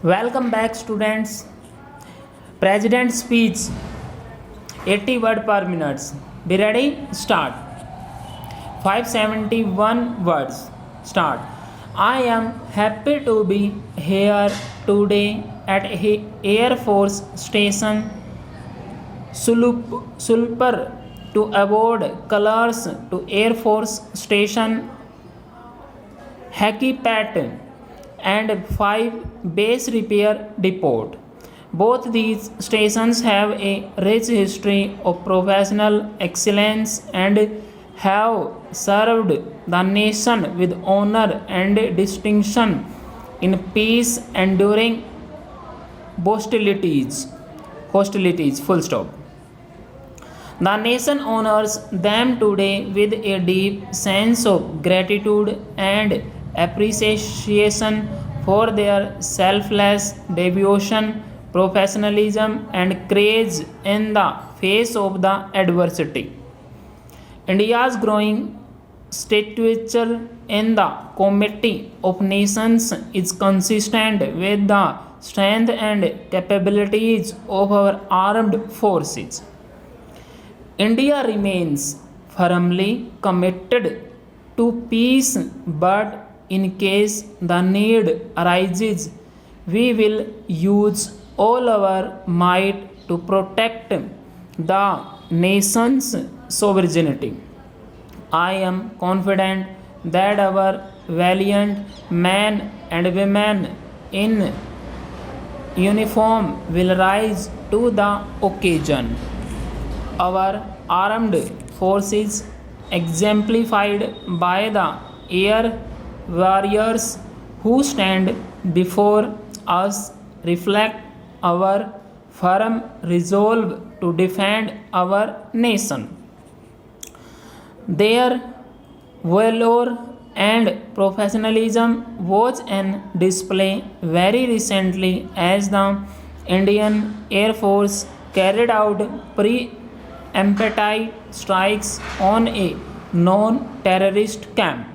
Welcome back, students. President speech 80 word per minute. Be ready? Start. 571 words. Start. I am happy to be here today at Air Force Station Sulpur to award colors to Air Force Station Hakipat and 5 base repair depot. Both these stations have a rich history of professional excellence and have served the nation with honor and distinction in peace and during hostilities. Full stop. The nation honors them today with a deep sense of gratitude and appreciation for their selfless devotion, professionalism, and courage in the face of the adversity. India's growing stature in the Committee of Nations is consistent with the strength and capabilities of our armed forces. India remains firmly committed to peace, but in case the need arises, we will use all our might to protect the nation's sovereignty. I am confident that our valiant men and women in uniform will rise to the occasion. Our armed forces, exemplified by the air warriors who stand before us, reflect our firm resolve to defend our nation. Their valor and professionalism was on display very recently as the Indian Air Force carried out preemptive strikes on a non-terrorist camp.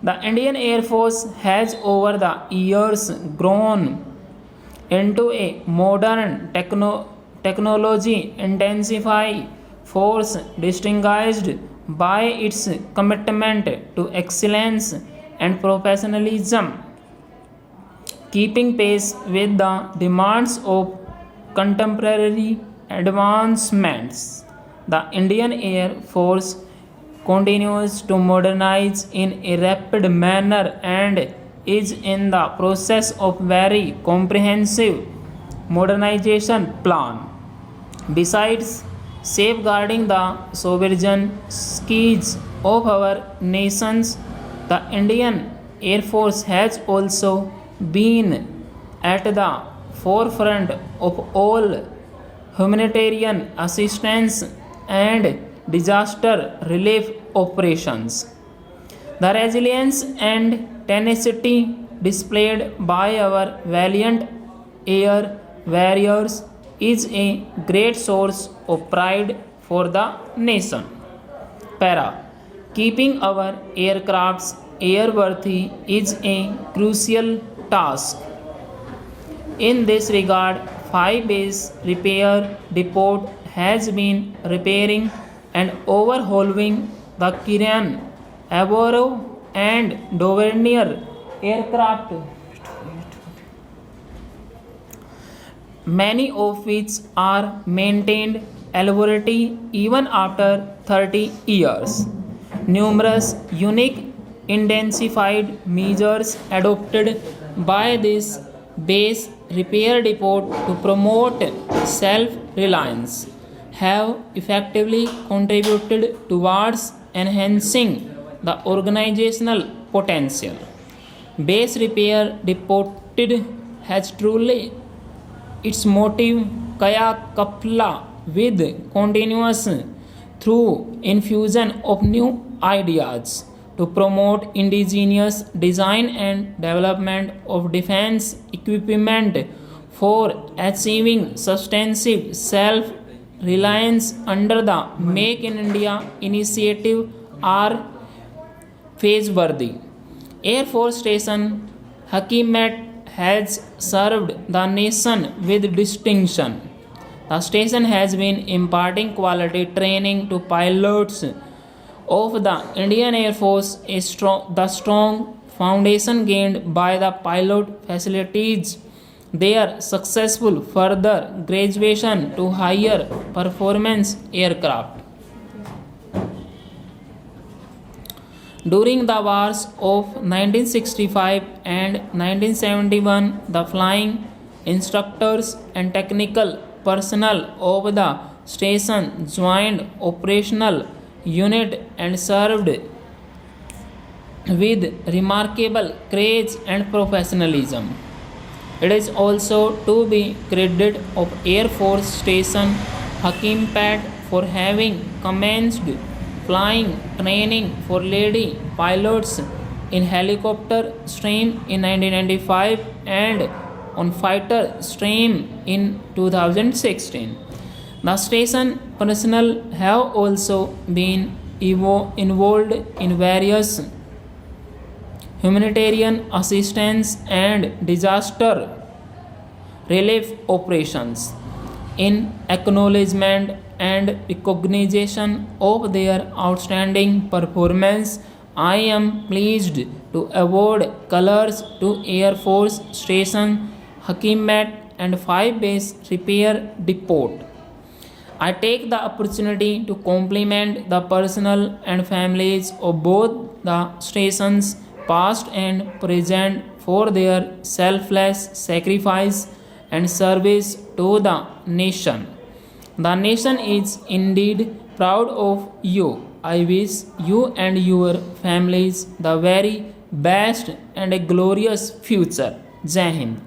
The Indian Air Force has over the years grown into a modern technology intensified force distinguished by its commitment to excellence and professionalism, keeping pace with the demands of contemporary advancements. The Indian Air Force continues to modernize in a rapid manner and is in the process of very comprehensive modernization plan. Besides safeguarding the sovereign skies of our nations, the Indian Air Force has also been at the forefront of all humanitarian assistance and disaster relief operations. The resilience and tenacity displayed by our valiant air warriors is a great source of pride for the nation. Para. Keeping our aircrafts airworthy is a crucial task. In this regard, 5 base repair depot has been repairing and overhauling the Kiran, Avro, and Dornier aircraft, many of which are maintained elaborately even after 30 years. Numerous unique intensified measures adopted by this base repair depot to promote self-reliance have effectively contributed towards enhancing the organizational potential. Base repair depot has truly its motive Kaya Kapla with continuous through infusion of new ideas to promote indigenous design and development of defense equipment for achieving substantive self reliance under the Make in India initiative are praiseworthy. Air Force Station Hakimat has served the nation with distinction. The station has been imparting quality training to pilots of the Indian Air Force. The strong foundation gained by the pilot facilitates their successful further graduation to higher performance aircraft. During the wars of 1965 and 1971, the flying instructors and technical personnel of the station joined operational unit and served with remarkable courage and professionalism. It is also to be credited of Air Force Station Hakimpet for having commenced flying training for lady pilots in helicopter stream in 1995 and on fighter stream in 2016. The station personnel have also been involved in various humanitarian assistance and disaster relief operations. In acknowledgement and recognition of their outstanding performance, I am pleased to award colors to Air Force Station Hakimet and 5 Base Repair Depot. I take the opportunity to compliment the personnel and families of both the stations, past and present, for their selfless sacrifice and service to the nation. The nation is indeed proud of you. I wish you and your families the very best and a glorious future. जय Hind.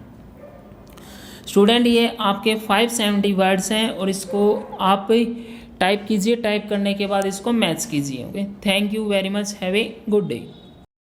Student ये आपके 570 words हैं और इसको आप type कीजिए, type करने के बाद इसको मैच कीजिए। Okay, thank you very much, have a good day.